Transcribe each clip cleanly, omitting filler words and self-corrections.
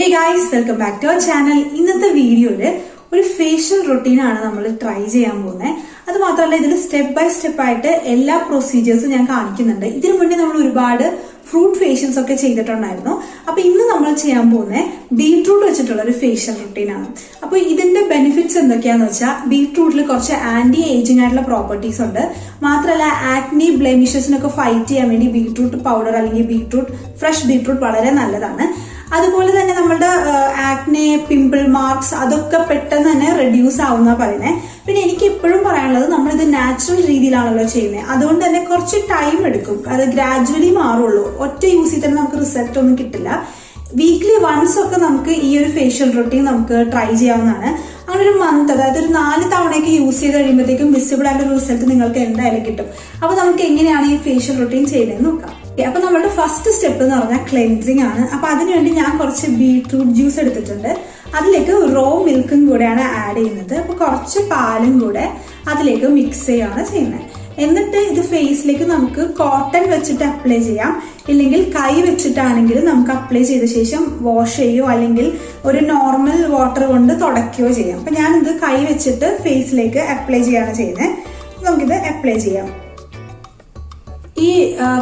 Hey guys, welcome back to our channel. ഇന്നത്തെ വീഡിയോയില് ഒരു ഫേഷ്യൽ റൊട്ടീനാണ് നമ്മൾ ട്രൈ ചെയ്യാൻ പോകുന്നത്. അത് മാത്രമല്ല ഇതിൽ സ്റ്റെപ്പ് ബൈ സ്റ്റെപ്പ് ആയിട്ട് എല്ലാ പ്രൊസീജിയേഴ്സും ഞാൻ കാണിക്കുന്നുണ്ട്. ഇതിനു മുന്നേ നമ്മൾ ഒരുപാട് ഫ്രൂട്ട് ഫേഷ്യൽസ് ഒക്കെ ചെയ്തിട്ടുണ്ടായിരുന്നു. അപ്പൊ ഇന്ന് നമ്മൾ ചെയ്യാൻ പോകുന്നത് ബീട്രൂട്ട് വെച്ചിട്ടുള്ള ഒരു ഫേഷ്യൽ റൊട്ടീനാണ്. അപ്പൊ ഇതിന്റെ ബെനിഫിറ്റ്സ് എന്തൊക്കെയാന്ന് വെച്ചാൽ ബീട്രൂട്ടിൽ കുറച്ച് ആന്റി ഏജിങ് ആയിട്ടുള്ള പ്രോപ്പർട്ടീസ് ഉണ്ട്. മാത്രമല്ല ആക്നി ബ്ലെമിഷസിനൊക്കെ ഫൈറ്റ് ചെയ്യാൻ വേണ്ടി ബീട്രൂട്ട് പൗഡർ അല്ലെങ്കിൽ ഫ്രഷ് ബീട്രൂട്ട് വളരെ നല്ലതാണ്. അതുപോലെ തന്നെ നമ്മളുടെ ആക്നെ, പിമ്പിൾ മാർക്സ് അതൊക്കെ പെട്ടെന്ന് തന്നെ റെഡ്യൂസ് ആവുന്ന പറയുന്നത്. പിന്നെ എനിക്ക് എപ്പോഴും പറയാനുള്ളത് നമ്മളിത് നാച്ചുറൽ രീതിയിലാണല്ലോ ചെയ്യുന്നത്. അതുകൊണ്ട് തന്നെ കുറച്ച് ടൈം എടുക്കും, അത് ഗ്രാജുവലി മാറുള്ളൂ. ഒറ്റ യൂസ് ചെയ്ത് തന്നെ നമുക്ക് റിസൾട്ട് ഒന്നും കിട്ടില്ല. വീക്ക്ലി വൺസ് ഒക്കെ നമുക്ക് ഈ ഒരു ഫേഷ്യൽ റൊട്ടീൻ നമുക്ക് ട്രൈ ചെയ്യാവുന്നതാണ്. അങ്ങനെ ഒരു മന്ത്, അതായത് ഒരു 4 തവണയൊക്കെ യൂസ് ചെയ്ത് കഴിയുമ്പോഴത്തേക്കും വിസിബിൾ ആയിട്ട് റിസൾട്ട് നിങ്ങൾക്ക് എന്തായാലും കിട്ടും. അപ്പൊ നമുക്ക് എങ്ങനെയാണ് ഈ ഫേഷ്യൽ റൊട്ടീൻ ചെയ്യുന്നതെന്ന് നോക്കാം. അപ്പൊ നമ്മളുടെ ഫസ്റ്റ് സ്റ്റെപ്പ് എന്ന് പറഞ്ഞാൽ ക്ലെൻസിങ് ആണ്. അപ്പൊ അതിനുവേണ്ടി ഞാൻ കുറച്ച് ബീട്രൂട്ട് ജ്യൂസ് എടുത്തിട്ടുണ്ട്. അതിലേക്ക് റോ മിൽക്കും കൂടെയാണ് ആഡ് ചെയ്യുന്നത്. അപ്പൊ കുറച്ച് പാലും കൂടെ അതിലേക്ക് മിക്സ് ചെയ്യുകയാണ് ചെയ്യുന്നത്. എന്നിട്ട് ഇത് ഫേസിലേക്ക് നമുക്ക് കോട്ടൺ വെച്ചിട്ട് അപ്ലൈ ചെയ്യാം, ഇല്ലെങ്കിൽ കൈ വെച്ചിട്ടാണെങ്കിൽ നമുക്ക് അപ്ലൈ ചെയ്ത ശേഷം വാഷ് ചെയ്യുകയോ അല്ലെങ്കിൽ ഒരു നോർമൽ വാട്ടർ കൊണ്ട് തുടയ്ക്കുകയോ ചെയ്യാം. അപ്പൊ ഞാനിത് കൈ വെച്ചിട്ട് ഫേസിലേക്ക് അപ്ലൈ ചെയ്യാണ് ചെയ്യുന്നത്. നമുക്കിത് അപ്ലൈ ചെയ്യാം. ഈ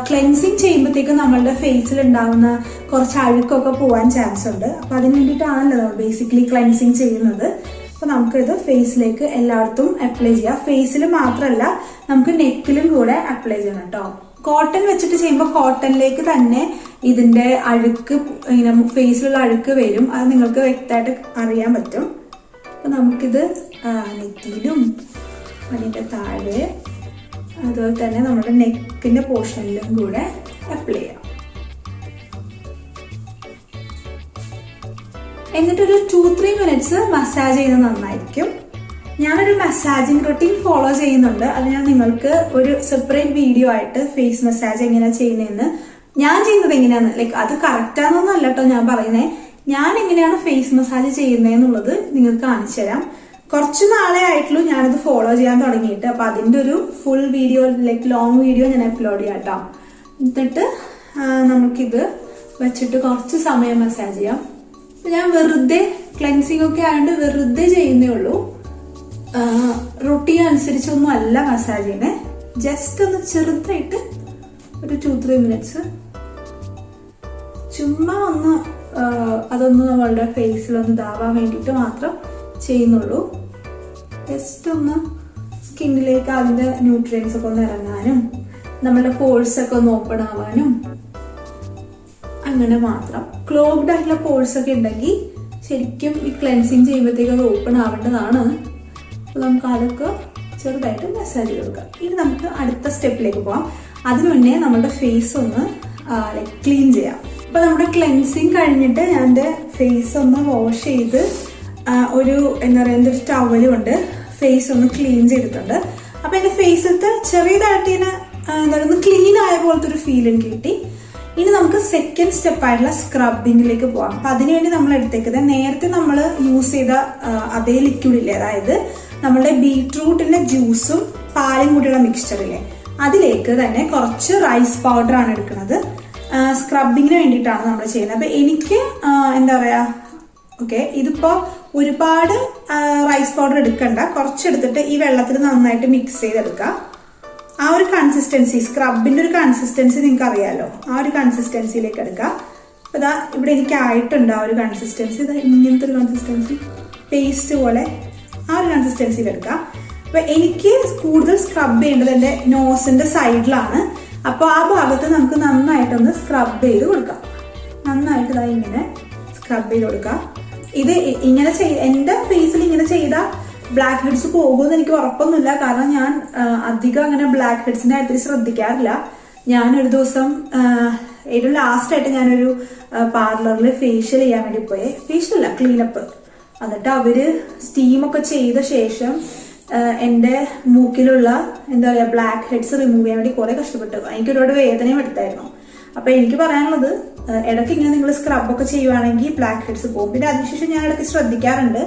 ക്ലെൻസിങ് ചെയ്യുമ്പോഴത്തേക്കും നമ്മളുടെ ഫേസിൽ ഉണ്ടാവുന്ന കുറച്ച് അഴുക്കൊക്കെ പോവാൻ ചാൻസ് ഉണ്ട്. അപ്പൊ അതിന് വേണ്ടിയിട്ടാണല്ലോ നമ്മൾ ബേസിക്കലി ക്ലെൻസിങ് ചെയ്യുന്നത്. അപ്പൊ നമുക്കിത് ഫേസിലേക്ക് എല്ലായിടത്തും അപ്ലൈ ചെയ്യാം. ഫേസിൽ മാത്രമല്ല നമുക്ക് നെക്കിലും കൂടെ അപ്ലൈ ചെയ്യണം കേട്ടോ. കോട്ടൺ വെച്ചിട്ട് ചെയ്യുമ്പോൾ കോട്ടണിലേക്ക് തന്നെ ഇതിന്റെ അഴുക്ക്, ഇങ്ങനെ ഫേസിലുള്ള അഴുക്ക് വരും. അത് നിങ്ങൾക്ക് വ്യക്തമായിട്ട് അറിയാൻ പറ്റും. അപ്പൊ നമുക്കിത് നെറ്റിയിലും അതിന്റെ താഴെ അതുപോലെ തന്നെ നമ്മുടെ നെക്കിന്റെ പോർഷനിലും കൂടെ അപ്ലൈ ചെയ്യാം. എന്നിട്ടൊരു 2-3 മിനിറ്റ്സ് മസാജ് ചെയ്യുന്നത് നന്നായിരിക്കും. ഞാനൊരു മസാജിങ് റൊട്ടീൻ ഫോളോ ചെയ്യുന്നുണ്ട്. അത് ഞാൻ നിങ്ങൾക്ക് ഒരു സെപ്പറേറ്റ് വീഡിയോ ആയിട്ട് ഫേസ് മസാജ് എങ്ങനെയാ ചെയ്യുന്നതെന്ന്, ഞാൻ ചെയ്യുന്നത് എങ്ങനെയാന്ന്, ലൈക്ക് അത് കറക്റ്റാന്നൊന്നും അല്ല കേട്ടോ ഞാൻ പറയുന്നത്. ഞാൻ എങ്ങനെയാണ് ഫേസ് മസാജ് ചെയ്യുന്നതെന്നുള്ളത് നിങ്ങൾക്ക് കാണിച്ചു തരാം. കുറച്ച് നാളെ ആയിട്ടുള്ളൂ ഞാനത് ഫോളോ ചെയ്യാൻ തുടങ്ങിയിട്ട്. അപ്പൊ അതിന്റെ ഒരു full video, like long video ഞാൻ അപ്ലോഡ് ചെയ്യാം കേട്ടോ. എന്നിട്ട് നമുക്കിത് വെച്ചിട്ട് കുറച്ച് സമയം മസാജ് ചെയ്യാം. ഞാൻ വെറുതെ ക്ലെൻസിങ് ഒക്കെ ആയതുകൊണ്ട് വെറുതെ ചെയ്യുന്നേ ഉള്ളൂ. റൊട്ടീൻ അനുസരിച്ചൊന്നും അല്ല മസാജ് ചെയ്യുന്നത്. ജസ്റ്റ് ഒന്ന് ചെറുതായിട്ട് ഒരു 2-3 മിനിറ്റ്സ് ചുമ്മാ ഒന്ന് അതൊന്ന് നമ്മളുടെ ഫേസിലൊന്ന് ഇതാവാൻ വേണ്ടിയിട്ട് മാത്രം ചെയ്യുന്നുള്ളൂ. ജസ്റ്റ് ഒന്ന് സ്കിന്നിലേക്ക് അതിന്റെ ന്യൂട്രിയൻസ് ഒക്കെ ഒന്ന് ഇറങ്ങാനും നമ്മളുടെ പോഴ്സ് ഒക്കെ ഒന്ന് ഓപ്പൺ ആവാനും അങ്ങനെ മാത്രം. ക്ലോഗ്ഡ് ആയിട്ടുള്ള പോഴ്സ് ഒക്കെ ഉണ്ടെങ്കിൽ ശരിക്കും ഈ ക്ലെൻസിങ് ചെയ്യുമ്പോഴത്തേക്ക് അത് ഓപ്പൺ ആവേണ്ടതാണ്. അപ്പൊ നമുക്ക് അതൊക്കെ ചെറുതായിട്ട് മസാജ് ചെയ്ത് കൊടുക്കാം. ഇനി നമുക്ക് അടുത്ത സ്റ്റെപ്പിലേക്ക് പോവാം. അതിനു മുന്നേ നമ്മുടെ ഫേസ് ഒന്ന് ലൈക്ക് ക്ലീൻ ചെയ്യാം. അപ്പൊ നമ്മുടെ ക്ലെൻസിങ് കഴിഞ്ഞിട്ട് ഞാൻ എൻ്റെ ഫേസ് ഒന്ന് വാഷ് ചെയ്ത് ഒരു എന്താ പറയുക ഒരു ടവല് കൊണ്ട് ഫേസ് ഒന്ന് ക്ലീൻ ചെയ്തിട്ടുണ്ട്. അപ്പൊ എന്റെ ഫേസിലത്തെ ചെറിയതായിട്ട് ഇങ്ങനെ എന്താ പറയുക ക്ലീൻ ആയ പോലത്തെ ഒരു ഫീൽ എനിക്ക് കിട്ടി. ഇനി നമുക്ക് സെക്കൻഡ് സ്റ്റെപ്പ് ആയിട്ടുള്ള സ്ക്രബിങ്ങിലേക്ക് പോവാം. അപ്പൊ അതിനുവേണ്ടി നമ്മൾ എടുത്തേക്കുന്നത് നേരത്തെ നമ്മൾ യൂസ് ചെയ്ത അതേ ലിക്വിഡ് ഇല്ലേ, അതായത് നമ്മളുടെ ബീട്രൂട്ടിന്റെ ജ്യൂസും പാലും കൂടിയുള്ള മിക്സ്ചറില്ലേ, അതിലേക്ക് തന്നെ കുറച്ച് റൈസ് പൗഡർ ആണ് എടുക്കുന്നത്. സ്ക്രബിങ്ങിന് വേണ്ടിയിട്ടാണ് നമ്മൾ ചെയ്യുന്നത്. അപ്പൊ എനിക്ക് എന്താ പറയാ, ഓക്കെ, ഇതിപ്പോ ഒരുപാട് റൈസ് പൗഡർ എടുക്കണ്ട, കുറച്ചെടുത്തിട്ട് ഈ വെള്ളത്തിൽ നന്നായിട്ട് മിക്സ് ചെയ്തെടുക്കുക. ആ ഒരു കൺസിസ്റ്റൻസി, സ്ക്രബിന്റെ ഒരു കൺസിസ്റ്റൻസി നിങ്ങൾക്ക് അറിയാലോ, ആ ഒരു കൺസിസ്റ്റൻസിയിലേക്ക് എടുക്കുക. അപ്പൊ ഇതാ ഇവിടെ എനിക്ക് ആയിട്ടുണ്ട് ആ ഒരു കൺസിസ്റ്റൻസി. ഇതാ ഇങ്ങനത്തെ ഒരു കൺസിസ്റ്റൻസി, പേസ്റ്റ് പോലെ ആ ഒരു കൺസിസ്റ്റൻസിയിൽ എടുക്കുക. അപ്പൊ എനിക്ക് കൂടുതൽ സ്ക്രബ് ചെയ്യേണ്ടത് എന്റെ നോസിന്റെ സൈഡിലാണ്. അപ്പൊ ആ ഭാഗത്ത് നമുക്ക് നന്നായിട്ടൊന്ന് സ്ക്രബ് ചെയ്ത് കൊടുക്കാം. നന്നായിട്ട് ഇതാ ഇങ്ങനെ സ്ക്രബ് ചെയ്ത് കൊടുക്കുക. ഇത് ഇങ്ങനെ എന്റെ ഫേസിൽ ഇങ്ങനെ ചെയ്താൽ ബ്ലാക്ക് ഹെഡ്സ് പോകുമെന്ന് എനിക്ക് ഉറപ്പൊന്നുമില്ല. കാരണം ഞാൻ അധികം അങ്ങനെ ബ്ലാക്ക് ഹെഡ്സിന്റെ കാര്യത്തിൽ ശ്രദ്ധിക്കാറില്ല. ഞാനൊരു ദിവസം ഏറ്റവും ലാസ്റ്റ് ആയിട്ട് ഞാനൊരു പാർലറിൽ ഫേഷ്യൽ ചെയ്യാൻ വേണ്ടി പോയി. ഫേഷ്യൽ അല്ല, ക്ലീനപ്പ്. എന്നിട്ട് അവര് സ്റ്റീമൊക്കെ ചെയ്ത ശേഷം എന്റെ മൂക്കിലുള്ള എന്താ പറയാ ബ്ലാക്ക് ഹെഡ്സ് റിമൂവ് ചെയ്യാൻ വേണ്ടി കുറെ കഷ്ടപ്പെട്ടു. എനിക്ക് ഒരുപാട് വേദനയും എടുത്തായിരുന്നു. അപ്പൊ എനിക്ക് പറയാനുള്ളത്, ഇടയ്ക്ക് ഇങ്ങനെ നിങ്ങൾ സ്ക്രബൊക്കെ ചെയ്യുവാണെങ്കിൽ ബ്ലാക്ക് ഹെഡ്സ് പോകും. പിന്നെ അതിനുശേഷം ഞാൻ ഇടയ്ക്ക് ശ്രദ്ധിക്കാറുണ്ട്,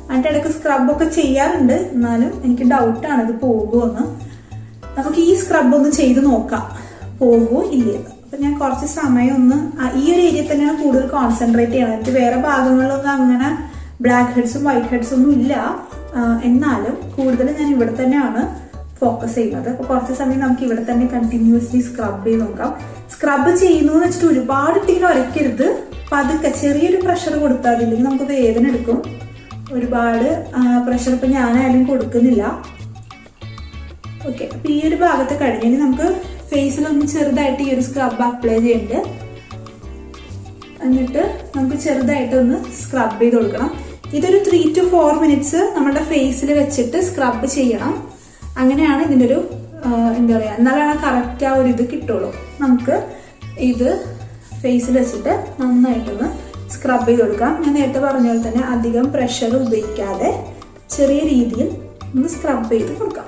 എന്നിട്ട് ഇടയ്ക്ക് സ്ക്രബൊക്കെ ചെയ്യാറുണ്ട്. എന്നാലും എനിക്ക് ഡൗട്ടാണ് ഇത് പോകുമോ എന്ന്. നമുക്ക് ഈ സ്ക്രബ് ഒന്ന് ചെയ്ത് നോക്കാം, പോകുമോ ഇല്ലേന്ന്. അപ്പൊ ഞാൻ കുറച്ച് സമയം ഒന്ന് ഈ ഒരു ഏരിയ തന്നെയാണ് കൂടുതൽ കോൺസെൻട്രേറ്റ് ചെയ്യണം. എനിക്ക് വേറെ ഭാഗങ്ങളിലൊന്നും അങ്ങനെ ബ്ലാക്ക് ഹെഡ്സും വൈറ്റ് ഹെഡ്സും ഒന്നും ഇല്ല. എന്നാലും കൂടുതൽ ഞാൻ ഇവിടെ തന്നെയാണ് ഫോക്കസ് ചെയ്യുന്നത്. അപ്പൊ കുറച്ച് സമയം നമുക്ക് ഇവിടെ തന്നെ കണ്ടിന്യൂസ്ലി സ്ക്രബ് ചെയ്ത് നോക്കാം. സ്ക്രബ് ചെയ്യുന്നു എന്ന് വെച്ചിട്ട് ഒരുപാട് ഇങ്ങനെ ഉരയ്ക്കരുത്. പതുക്കെ ചെറിയൊരു പ്രഷർ കൊടുത്താൽ മതി, ഇല്ലെങ്കിൽ നമുക്ക് വേദന എടുക്കും. ഒരുപാട് പ്രഷർ ഇപ്പൊ ഞാനായാലും കൊടുക്കുന്നില്ല. ഓക്കെ, അപ്പൊ ഈ ഒരു ഭാഗത്ത് കഴിഞ്ഞെങ്കിൽ നമുക്ക് ഫേസിലൊന്ന് ചെറുതായിട്ട് ഈ ഒരു സ്ക്രബ് അപ്ലൈ ചെയ്യുന്നുണ്ട്. എന്നിട്ട് നമുക്ക് ചെറുതായിട്ടൊന്ന് സ്ക്രബ് ചെയ്ത് കൊടുക്കണം. ഇതൊരു 3 to 4 minutes നമ്മുടെ ഫേസിൽ വെച്ചിട്ട് സ്ക്രബ് ചെയ്യണം. അങ്ങനെയാണ് ഇതിൻ്റെ ഒരു എന്താ പറയുക, എന്നാലാണ് കറക്റ്റ് ആ ഒരു ഇത് കിട്ടുള്ളൂ. നമുക്ക് ഇത് ഫേസിൽ വെച്ചിട്ട് നന്നായിട്ടൊന്ന് സ്ക്രബ് ചെയ്ത് കൊടുക്കാം. ഞാൻ നേരത്തെ പറഞ്ഞ പോലെ തന്നെ അധികം പ്രഷർ ഉപയോഗിക്കാതെ ചെറിയ രീതിയിൽ ഒന്ന് സ്ക്രബ് ചെയ്ത് കൊടുക്കാം.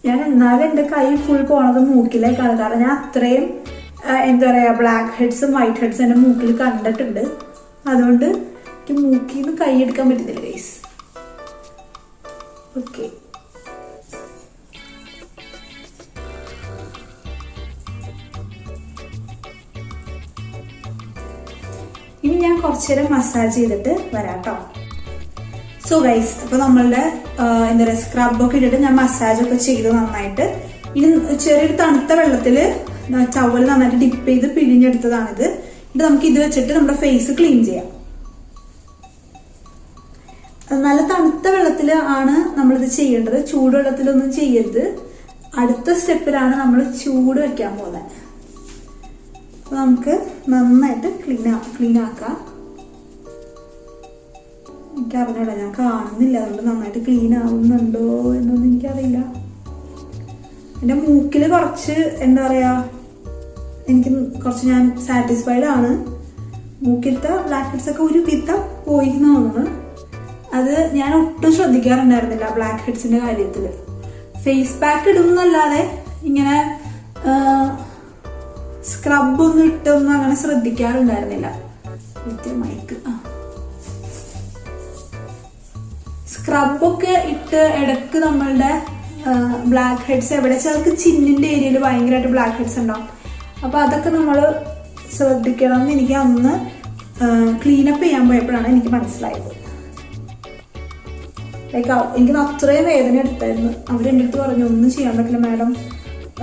ഞാൻ എന്നാലും എൻ്റെ കൈ ഫുൾ പോണത് മൂക്കിലേക്കാണ്. കാരണം ഞാൻ അത്രയും എന്താ പറയുക ബ്ലാക്ക് ഹെഡ്സും വൈറ്റ് ഹെഡ്സും എൻ്റെ മൂക്കിൽ കണ്ടിട്ടുണ്ട്. അതുകൊണ്ട് എനിക്ക് മൂക്കിൽ നിന്ന് കൈ എടുക്കാൻ പറ്റുന്നില്ല ഗൈസ്. ഓക്കെ, ഇനി ഞാൻ കുറച്ചു നേരം മസാജ് ചെയ്തിട്ട് വരാട്ടോ. സോ ഗൈസ്, അപ്പൊ നമ്മളുടെ എന്താ പറയുക സ്ക്രബൊക്കെ ഇട്ടിട്ട് ഞാൻ മസാജ് ഒക്കെ ചെയ്ത് നന്നായിട്ട് ഇനി ചെറിയൊരു തണുത്ത വെള്ളത്തില് ടവൽ നന്നായിട്ട് ഡിപ്പ് ചെയ്ത് പിഴിഞ്ഞെടുത്തതാണിത്. എന്നിട്ട് നമുക്ക് ഇത് വെച്ചിട്ട് നമ്മുടെ ഫേസ് ക്ലീൻ ചെയ്യാം. നല്ല തണുത്ത വെള്ളത്തിൽ ആണ് നമ്മളിത് ചെയ്യേണ്ടത്, ചൂടുവെള്ളത്തിലൊന്നും ചെയ്യരുത്. അടുത്ത സ്റ്റെപ്പിലാണ് നമ്മൾ ചൂട് വെക്കാൻ പോകുന്നത്. അപ്പൊ നമുക്ക് നന്നായിട്ട് ക്ലീൻ ആക്കാം. എനിക്കറിഞ്ഞൂടാ, ഞാൻ കാണുന്നില്ല, അതുകൊണ്ട് നന്നായിട്ട് ക്ലീൻ ആവുന്നുണ്ടോ എന്നൊന്നും എനിക്കറിയില്ല. എൻ്റെ മൂക്കിൽ കുറച്ച് എന്താ പറയാ, എനിക്ക് കുറച്ച് ഞാൻ സാറ്റിസ്ഫൈഡ് ആണ്. മൂക്കിലത്തെ ബ്ലാക്ക് ഹെഡ്സ് ഒക്കെ ഒരു വിധം പോയി എന്ന് തോന്നുന്നു. അത് ഞാൻ ഒട്ടും ശ്രദ്ധിക്കാറുണ്ടായിരുന്നില്ല ബ്ലാക്ക് ഹെഡ്സിന്റെ കാര്യത്തിൽ. ഫേസ് പാക്ക് ഇടുന്നല്ലാതെ ഇങ്ങനെ സ്ക്രബ് ഒന്നും ഇട്ടൊന്നും അങ്ങനെ ശ്രദ്ധിക്കാറുണ്ടായിരുന്നില്ല. മൈക്ക് സ്ക്രബൊക്കെ ഇട്ട് ഇടക്ക് നമ്മളുടെ ബ്ലാക്ക് ഹെഡ്സ് എവിടെ ചിലർക്ക് ചിന്നിന്റെ ഏരിയയിൽ ഭയങ്കരമായിട്ട് ബ്ലാക്ക് ഹെഡ്സ് ഉണ്ടാവും. അപ്പൊ അതൊക്കെ നമ്മൾ ശ്രദ്ധിക്കണം എന്ന് എനിക്ക് അന്ന് ക്ലീനപ്പ് ചെയ്യാൻ പോയപ്പോഴാണ് എനിക്ക് മനസ്സിലായത്. ലൈക്ക് എനിക്ക് അത്രയും വേദന എടുത്തായിരുന്നു. അവരെൻ്റെ അടുത്ത് പറഞ്ഞു ഒന്നും ചെയ്യാൻ പറ്റില്ല മാഡം,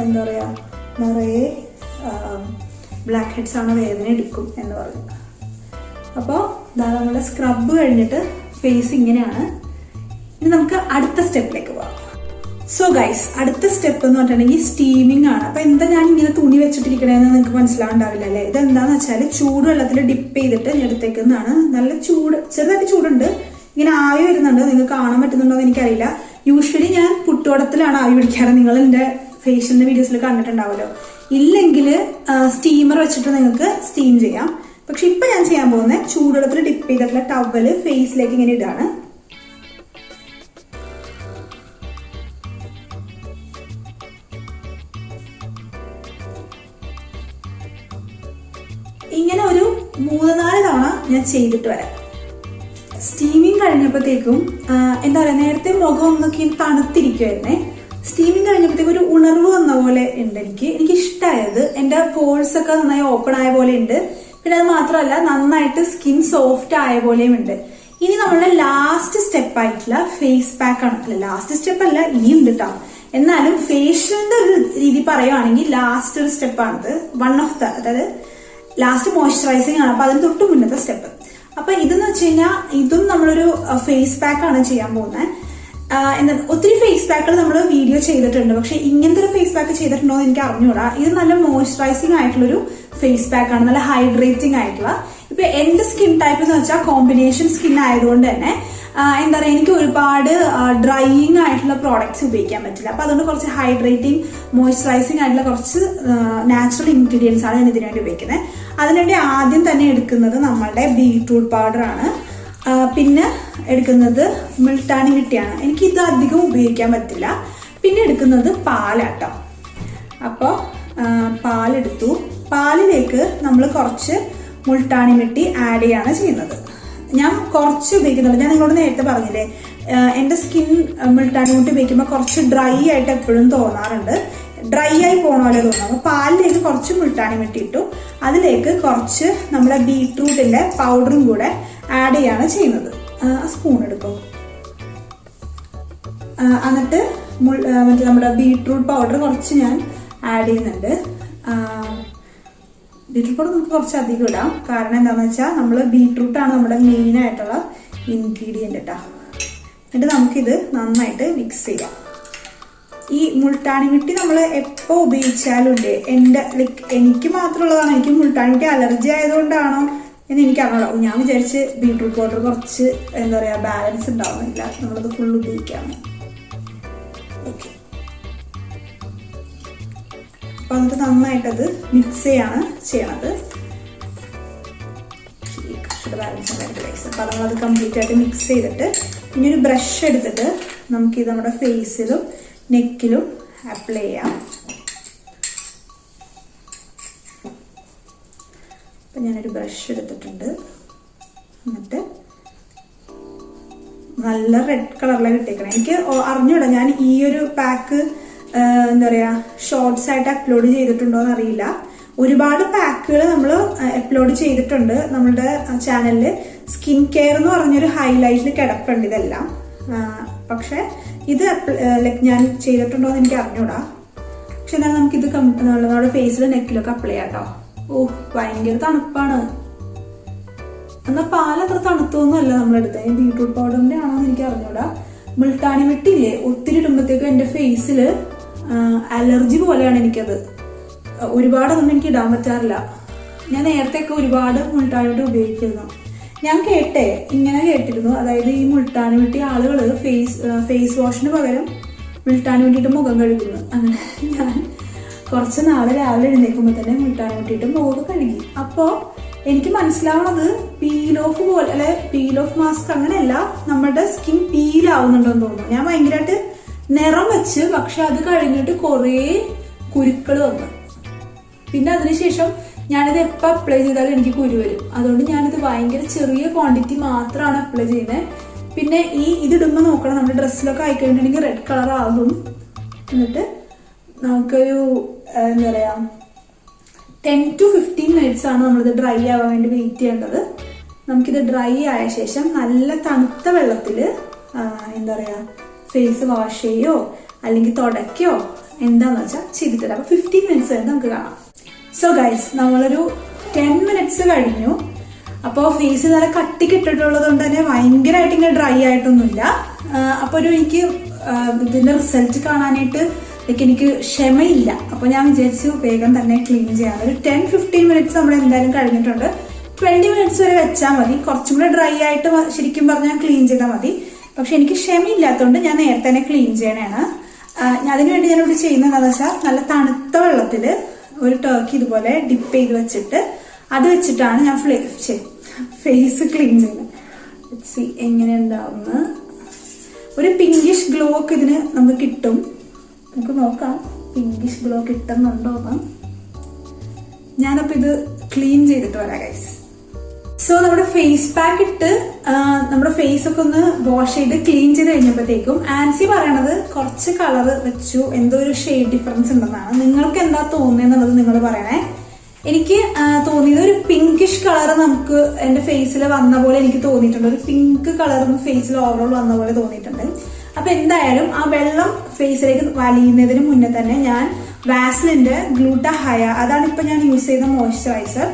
എന്താ പറയാ നിറയെ ബ്ലാക്ക് ഹെഡ്സ് ആണ്, വേദന എടുക്കും എന്ന് പറഞ്ഞു. അപ്പോൾ നമ്മുടെ സ്ക്രബ് കഴിഞ്ഞിട്ട് ഫേസ് ഇങ്ങനെയാണ്. ഇനി നമുക്ക് അടുത്ത സ്റ്റെപ്പിലേക്ക് പോവാം. സോ ഗൈസ്, അടുത്ത സ്റ്റെപ്പ് എന്ന് പറഞ്ഞിട്ടുണ്ടെങ്കിൽ സ്റ്റീമിംഗ് ആണ്. അപ്പൊ എന്താ ഞാൻ ഇങ്ങനെ തുണി വെച്ചിട്ടിരിക്കണേന്ന് നിങ്ങൾക്ക് മനസ്സിലാവുണ്ടാവില്ല അല്ലേ? ഇതെന്താന്ന് വെച്ചാൽ ചൂടുവെള്ളത്തിൽ ഡിപ്പ് ചെയ്തിട്ട് ഞാൻ എടുത്തേക്കുന്നതാണ്. നല്ല ചൂട്, ചെറുതായിട്ട് ചൂടുണ്ട്, ഇങ്ങനെ ആവി വരുന്നുണ്ട്. നിങ്ങൾക്ക് കാണാൻ പറ്റുന്നുണ്ടോ എന്ന് എനിക്കറിയില്ല. യൂഷ്വലി ഞാൻ പുട്ടുവടത്തിലാണ് ആവി പിടിക്കാറ്. നിങ്ങൾ എൻ്റെ ഫേഷ്യലിന്റെ വീഡിയോസിൽ കണ്ടിട്ടുണ്ടാവുമല്ലോ. ഇല്ലെങ്കിൽ സ്റ്റീമർ വെച്ചിട്ട് നിങ്ങൾക്ക് സ്റ്റീം ചെയ്യാം. പക്ഷെ ഇപ്പൊ ഞാൻ ചെയ്യാൻ പോകുന്നത് ചൂടുവെള്ളത്തിൽ ഡിപ്പ് ചെയ്തിട്ടുള്ള ടവല് ഫേസിലേക്ക് ഇങ്ങനെ ഇടാണ്. ഇങ്ങനെ ഒരു 3-4 തവണ ഞാൻ ചെയ്തിട്ട് വരാം. സ്റ്റീമിങ് കഴിഞ്ഞപ്പോഴത്തേക്കും എന്താ പറയുക, നേരത്തെ മുഖം ഒന്നൊക്കെ തണുത്തിരിക്കുമായിരുന്നേ. സ്റ്റീമിങ് കഴിഞ്ഞപ്പോഴത്തേക്കും ഒരു ഉണർവ് വന്ന പോലെ ഉണ്ട്. എനിക്ക് ഇഷ്ടമായത് എൻ്റെ പോഴ്സ് ഒക്കെ നന്നായി ഓപ്പൺ ആയ പോലെ ഉണ്ട്. പിന്നെ അത് മാത്രമല്ല നന്നായിട്ട് സ്കിൻ സോഫ്റ്റ് ആയ പോലെയും ഉണ്ട്. ഇനി നമ്മളുടെ ലാസ്റ്റ് സ്റ്റെപ്പ് ആയിട്ടുള്ള ഫേസ് പാക്ക് ആണ്. അല്ല, ലാസ്റ്റ് സ്റ്റെപ്പ് അല്ല, ഇനിയും ഉണ്ട് കേട്ടോ. എന്നാലും ഫേഷ്യലിന്റെ ഒരു രീതി പറയുകയാണെങ്കിൽ ലാസ്റ്റ് ഒരു സ്റ്റെപ്പാണിത്. വൺ ഓഫ് ദ, അതായത് ലാസ്റ്റ് മോയ്സ്ചറൈസിങ് ആണ്. അപ്പൊ അതിന് തൊട്ട് മുന്നത്തെ സ്റ്റെപ്പ്. അപ്പൊ ഇതെന്ന് വെച്ച് കഴിഞ്ഞാൽ ഇതും നമ്മളൊരു ഫേസ് പാക്ക് ആണ് ചെയ്യാൻ പോകുന്നത്. എന്താ, ഒത്തിരി ഫേസ് പാക്കുകൾ നമ്മൾ വീഡിയോ ചെയ്തിട്ടുണ്ട്. പക്ഷെ ഇങ്ങനത്തെ ഒരു ഫേസ് പാക്ക് ചെയ്തിട്ടുണ്ടോ എന്ന് എനിക്ക് അറിഞ്ഞൂടാ. ഇത് നല്ല മോയ്സ്ചറൈസിങ് ആയിട്ടുള്ളൊരു ഫേസ് പാക്ക് ആണ്, നല്ല ഹൈഡ്രേറ്റിംഗ് ആയിട്ടുള്ള. ഇപ്പൊ എന്റെ സ്കിൻ ടൈപ്പ് എന്ന് വെച്ചാൽ കോമ്പിനേഷൻ സ്കിൻ ആയതുകൊണ്ട് തന്നെ എന്താ പറയുക, എനിക്ക് ഒരുപാട് ഡ്രൈയിങ് ആയിട്ടുള്ള പ്രോഡക്ട്സ് ഉപയോഗിക്കാൻ പറ്റില്ല. അപ്പൊ അതുകൊണ്ട് കുറച്ച് ഹൈഡ്രേറ്റിംഗ് മോയ്സ്ചറൈസിങ് ആയിട്ടുള്ള കുറച്ച് നാച്ചുറൽ ഇൻഗ്രീഡിയൻസ് ആണ് ഞാൻ ഇതിനുവേണ്ടി ഉപയോഗിക്കുന്നത്. അതിനുവേണ്ടി ആദ്യം തന്നെ എടുക്കുന്നത് നമ്മളുടെ ബീട്രൂട്ട് പൗഡർ ആണ്. പിന്നെ എടുക്കുന്നത് മുൾട്ടാനി മിട്ടിയാണ്. എനിക്ക് ഇത് അധികം ഉപയോഗിക്കാൻ പറ്റില്ല. പിന്നെ എടുക്കുന്നത് പാലാട്ടോ. അപ്പോൾ പാലെടുത്തു. പാലിലേക്ക് നമ്മൾ കുറച്ച് മുൾട്ടാനി മിട്ടി ആഡ് ചെയ്യാണ് ചെയ്യുന്നത്. ഞാൻ കുറച്ച് ഉപയോഗിക്കുന്നുണ്ട്. ഞാൻ നിങ്ങളോട് നേരത്തെ പറഞ്ഞില്ലേ എന്റെ സ്കിൻ മുൾട്ടാനി മുട്ടി ഉപയോഗിക്കുമ്പോൾ കുറച്ച് ഡ്രൈ ആയിട്ട് എപ്പോഴും തോന്നാറുണ്ട്, ഡ്രൈ ആയി പോണ പോലെ തോന്നും. അപ്പൊ പാലിലേക്ക് കുറച്ച് മുൾട്ടാനി മുട്ടി ഇട്ടു, അതിലേക്ക് കുറച്ച് നമ്മുടെ ബീട്രൂട്ടിന്റെ പൗഡറും കൂടെ ആഡ് ചെയ്യാണ് ചെയ്യുന്നത്. സ്പൂൺ എടുക്കും. എന്നിട്ട് മറ്റേ നമ്മുടെ ബീട്രൂട്ട് പൗഡർ കുറച്ച് ഞാൻ ആഡ് ചെയ്യുന്നുണ്ട്. ബീട്രൂട്ട് പൗഡർ നമുക്ക് കുറച്ച് അധികം ഇടാം, കാരണം എന്താണെന്ന് വെച്ചാൽ നമ്മൾ ബീട്രൂട്ടാണ് നമ്മുടെ മെയിൻ ആയിട്ടുള്ള ഇൻഗ്രീഡിയൻറ്റ് കേട്ടോ. എന്നിട്ട് നമുക്കിത് നന്നായിട്ട് മിക്സ് ചെയ്യാം. ഈ മുൾട്ടാനി മിട്ടി നമ്മൾ എപ്പോൾ ഉപയോഗിച്ചാലും ഉണ്ട്, എനിക്ക് മാത്രമുള്ളതാണ്, എനിക്ക് മുൾട്ടാനി മിട്ടി അലർജി ആയതുകൊണ്ടാണോ എന്ന് എനിക്ക് അറിഞ്ഞോ. ഞാൻ വിചാരിച്ച് ബീട്രൂട്ട് പൗഡർ കുറച്ച് എന്താ പറയുക ബാലൻസ് ഉണ്ടാവുന്നില്ല, നമ്മളത് ഫുൾ ഉപയോഗിക്കാണ്. ഓക്കെ, അപ്പൊ എന്നിട്ട് നന്നായിട്ടത് മിക്സ് ചെയ്യാണ് ചെയ്യണത്. ബാലൻസ് അപ്പൊ നമ്മളത് കംപ്ലീറ്റ് ആയിട്ട് മിക്സ് ചെയ്തിട്ട് ഇനി ഒരു ബ്രഷ് എടുത്തിട്ട് നമുക്കിത് നമ്മുടെ ഫേസിലും നെക്കിലും അപ്ലൈ ചെയ്യാം. അപ്പൊ ഞാനൊരു ബ്രഷ് എടുത്തിട്ടുണ്ട്. എന്നിട്ട് നല്ല റെഡ് കളറിലാണ് കിട്ടിയേക്കണം. എനിക്ക് അറിഞ്ഞൂടാ, ഞാൻ ഈ ഒരു പാക്ക് എന്താ പറയാ ഷോർട്സ് ആയിട്ട് അപ്ലോഡ് ചെയ്തിട്ടുണ്ടോ എന്ന് അറിയില്ല. ഒരുപാട് പാക്കുകൾ നമ്മൾ അപ്ലോഡ് ചെയ്തിട്ടുണ്ട് നമ്മളുടെ ചാനലില്. സ്കിൻ കെയർ എന്ന് പറഞ്ഞൊരു ഹൈലൈറ്റിൽ കിടപ്പുണ്ട് ഇതെല്ലാം. പക്ഷെ ഇത് ഞാൻ ചെയ്തിട്ടുണ്ടോ എന്ന് എനിക്ക് അറിഞ്ഞൂടാ. പക്ഷെ എന്നാലും നമുക്കിത് നമ്മുടെ ഫേസിലും നെക്കിലൊക്കെ അപ്ലൈ ചെയ്യാം കേട്ടോ. ഓ, ഭയങ്കര തണുപ്പാണ്. എന്നാൽ പാലത്ര തണുത്തൊന്നുമല്ല നമ്മളെടുത്ത്. ബീട്രൂട്ട് പൗഡറിന്റെ ആണോ എന്ന് എനിക്ക് അറിഞ്ഞൂടാ. മുൾട്ടാനി മിട്ടില്ലേ, ഒത്തിരി ഇടുമ്പോഴത്തേക്കും എന്റെ ഫേസിൽ അലർജി പോലെയാണ് എനിക്കത്. ഒരുപാടൊന്നും എനിക്ക് ഇടാൻ പറ്റാറില്ല. ഞാൻ നേരത്തെയൊക്കെ ഒരുപാട് മുൾട്ടാനി മിട്ടി ഉപയോഗിച്ചിരുന്നു. ഞാൻ ഇങ്ങനെ കേട്ടിരുന്നു, അതായത് ഈ മുൾട്ടാനി മിട്ടി ആളുകൾ ഫേസ് വാഷിന് പകരം മുൾട്ടാനി മിട്ടിയിട്ട് മുഖം കഴുകുന്നു. അങ്ങനെ ഞാൻ കുറച്ച് നാളെ രാവിലെ എഴുന്നേൽക്കുമ്പോൾ തന്നെ മുൾട്ടാനി മിട്ടിയിട്ട് മുഖം കഴുകി. അപ്പോൾ എനിക്ക് മനസ്സിലാവണത് പീൽ ഓഫ് പോലെ, അല്ലെ പീൽ ഓഫ് മാസ്ക് അങ്ങനെയല്ല, നമ്മുടെ സ്കിൻ പീൽ ആവുന്നുണ്ടെന്ന് തോന്നുന്നു. ഞാൻ ഭയങ്കരമായിട്ട് നിറം വെച്ച്, പക്ഷെ അത് കഴിഞ്ഞിട്ട് കുറേ കുരുക്കൾ വന്നു. പിന്നെ അതിനുശേഷം ഞാനിത് എപ്പോൾ അപ്ലൈ ചെയ്താലും എനിക്ക് കുരു വരും. അതുകൊണ്ട് ഞാനിത് ഭയങ്കര ചെറിയ ക്വാണ്ടിറ്റി മാത്രമാണ് അപ്ലൈ ചെയ്യുന്നത്. പിന്നെ ഇതിടുമ്പോൾ നോക്കണം, നമ്മുടെ ഡ്രസ്സിലൊക്കെ ആയിക്കഴിഞ്ഞിട്ടുണ്ടെങ്കിൽ റെഡ് കളർ ആകും. എന്നിട്ട് നമുക്കൊരു എന്താ പറയാ 10 to 15 minutes ആണ് നമ്മളിത് ഡ്രൈ ആവാൻ വേണ്ടി വെയിറ്റ് ചെയ്യേണ്ടത്. നമുക്കിത് ഡ്രൈ ആയ ശേഷം നല്ല തണുത്ത വെള്ളത്തിൽ എന്താ പറയാ ഫേസ് വാഷ് ചെയ്യോ അല്ലെങ്കിൽ തുടയ്ക്കോ എന്താന്ന് വെച്ചാൽ ചെയ്തിട്ടില്ല. അപ്പൊ 15 minutes വരെ നമുക്ക് കാണാം. സോ ഗൈസ്, നമ്മളൊരു 10 minutes കഴിഞ്ഞു. അപ്പോൾ ഫേസ് നല്ല കട്ടിക്കിട്ടിട്ടുള്ളത് കൊണ്ട് തന്നെ ഭയങ്കരമായിട്ട് ഇങ്ങനെ ഡ്രൈ ആയിട്ടൊന്നുമില്ല. അപ്പോൾ എനിക്ക് ഇതിന്റെ റിസൾട്ട് കാണാനായിട്ട് എനിക്ക് ക്ഷമയില്ല. അപ്പൊ ഞാൻ വിചാരിച്ചു വേഗം തന്നെ ക്ലീൻ ചെയ്യാം. ഒരു 10-15 minutes നമ്മൾ എന്തായാലും കഴിഞ്ഞിട്ടുണ്ട്. 20 minutes വരെ വെച്ചാൽ മതി. കുറച്ചും കൂടെ ഡ്രൈ ആയിട്ട് ശരിക്കും പറഞ്ഞാൽ ക്ലീൻ ചെയ്താൽ മതി. പക്ഷെ എനിക്ക് ക്ഷമയില്ലാത്തതുകൊണ്ട് ഞാൻ നേരത്തെ തന്നെ ക്ലീൻ ചെയ്യണതാണ്. അതിനുവേണ്ടി ഞാനിവിടെ ചെയ്യുന്നത് എന്താണെന്ന് വെച്ചാൽ നല്ല തണുത്ത വെള്ളത്തില് ഒരു ടർക്കി ഇതുപോലെ ഡിപ്പ് ചെയ്ത് വെച്ചിട്ട് അത് വെച്ചിട്ടാണ് ഞാൻ ഫേസ് ക്ലീൻ ചെയ്യുന്നത്. എങ്ങനെ ഉണ്ടാവുന്ന ഒരു പിങ്കിഷ് ഗ്ലോ ഒക്കെ ഇതിന് നമുക്ക് കിട്ടും. നമുക്ക് നോക്കാം പിങ്കിഷ് ഗ്ലോ കിട്ടുന്നുണ്ടോ എന്ന്. ഞാനപ്പോ ഇത് ക്ലീൻ ചെയ്തിട്ട് വരാം ഗൈസ്. സോ നമ്മുടെ ഫേസ് പാക്ക് ഇട്ട് നമ്മുടെ ഫേസ് ഒക്കെ ഒന്ന് വാഷ് ചെയ്ത് ക്ലീൻ ചെയ്ത് കഴിഞ്ഞപ്പോഴത്തേക്കും ആൻസി പറയണത് കുറച്ച് കളർ വെച്ചു, എന്തോ ഒരു ഷെയ്ഡ് ഡിഫറൻസ് ഉണ്ടെന്നാണ്. നിങ്ങൾക്ക് എന്താ തോന്നിയെന്നുള്ളത് നിങ്ങൾ പറയണേ. എനിക്ക് തോന്നിയത് ഒരു പിങ്കിഷ് കളർ നമുക്ക് എന്റെ ഫേസിൽ വന്ന പോലെ എനിക്ക് തോന്നിയിട്ടുണ്ട്. ഒരു പിങ്ക് കളർ ഫേസിൽ ഓവറോൾ വന്ന പോലെ തോന്നിയിട്ടുണ്ട്. അപ്പൊ എന്തായാലും ആ വെള്ളം ഫേസിലേക്ക് വലിയുന്നതിന് മുന്നേ തന്നെ ഞാൻ വാസ്ലിന്റെ ഗ്ലൂട്ടാഹയ, അതാണ് ഇപ്പൊ ഞാൻ യൂസ് ചെയ്ത മോയ്സ്ചറൈസർ,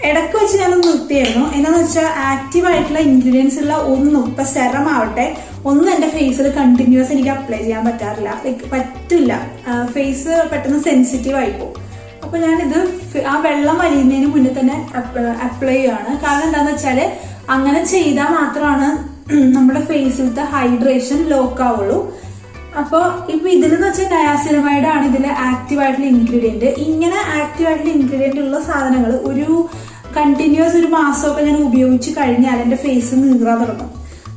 ഇടയ്ക്ക് വെച്ച് ഞാനൊന്ന് നിർത്തിയായിരുന്നു. എന്താന്ന് വെച്ചാൽ ആക്റ്റീവ് ആയിട്ടുള്ള ഇൻഗ്രീഡിയൻസ് ഉള്ള ഒന്നും, ഇപ്പൊ സെറം ആവട്ടെ, ഒന്നും എന്റെ ഫേസിൽ കണ്ടിന്യൂസ് എനിക്ക് അപ്ലൈ ചെയ്യാൻ പറ്റാറില്ല. പറ്റില്ല, ഫേസ് പെട്ടെന്ന് സെൻസിറ്റീവ് ആയിപ്പോ. അപ്പൊ ഞാനിത് ആ വെള്ളം വലിയുന്നതിന് മുന്നേ തന്നെ അപ്ലൈ ചെയ്യാണ്. കാരണം എന്താന്ന് വെച്ചാല് അങ്ങനെ ചെയ്താൽ മാത്രമാണ് നമ്മുടെ ഫേസിലത്തെ ഹൈഡ്രേഷൻ ലോക്ക് ആവുള്ളൂ. അപ്പൊ ഇപ്പൊ ഇതിലെന്ന് വെച്ചാൽ നയാസിനമൈഡ് ആണ് ഇതിലെ ആക്റ്റീവ് ആയിട്ടുള്ള ഇൻഗ്രീഡിയന്റ്. ഇങ്ങനെ ആക്റ്റീവ് ആയിട്ടുള്ള ഇൻഗ്രീഡിയന്റ് ഉള്ള സാധനങ്ങൾ ഒരു കണ്ടിന്യൂസ് ഒരു മാസമൊക്കെ ഞാൻ ഉപയോഗിച്ച് കഴിഞ്ഞാൽ എന്റെ ഫേസ് നീറാൻ തുടങ്ങും.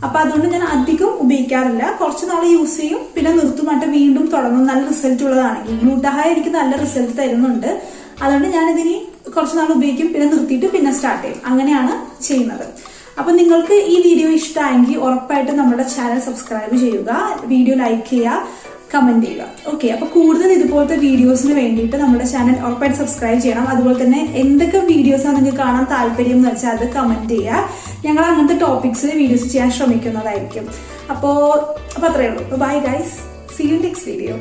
അപ്പൊ അതുകൊണ്ട് ഞാൻ അധികം ഉപയോഗിക്കാറില്ല. കുറച്ച് നാൾ യൂസ് ചെയ്യും, പിന്നെ നിർത്തുമായിട്ട് വീണ്ടും തുടങ്ങും. നല്ല റിസൾട്ട് ഉള്ളതാണെങ്കിൽ ഗ്ലൂട്ടാഹയ എനിക്ക് നല്ല റിസൾട്ട് തരുന്നുണ്ട്. അതുകൊണ്ട് ഞാനിതിനി കുറച്ച് നാൾ ഉപയോഗിക്കും, പിന്നെ നിർത്തിയിട്ട് പിന്നെ സ്റ്റാർട്ട് ചെയ്യും. അങ്ങനെയാണ് ചെയ്യുന്നത്. അപ്പൊ നിങ്ങൾക്ക് ഈ വീഡിയോ ഇഷ്ടമായെങ്കിൽ ഉറപ്പായിട്ടും നമ്മുടെ ചാനൽ സബ്സ്ക്രൈബ് ചെയ്യുക, വീഡിയോ ലൈക്ക് ചെയ്യുക, കമന്റ് ചെയ്യുക. ഓക്കെ, അപ്പൊ കൂടുതൽ ഇതുപോലത്തെ വീഡിയോസിന് വേണ്ടിയിട്ട് നമ്മുടെ ചാനൽ ഉറപ്പായിട്ട് സബ്സ്ക്രൈബ് ചെയ്യണം. അതുപോലെ തന്നെ എന്തൊക്കെ വീഡിയോസാണ് നിങ്ങൾക്ക് കാണാൻ താല്പര്യം എന്ന് വെച്ചാൽ അത് കമന്റ് ചെയ്യുക. ഞങ്ങൾ അങ്ങനത്തെ ടോപ്പിക്സിൽ വീഡിയോസ് ചെയ്യാൻ ശ്രമിക്കുന്നതായിരിക്കും. അപ്പോൾ അത്രയേ ഉള്ളൂ. Bye guys, see you next video.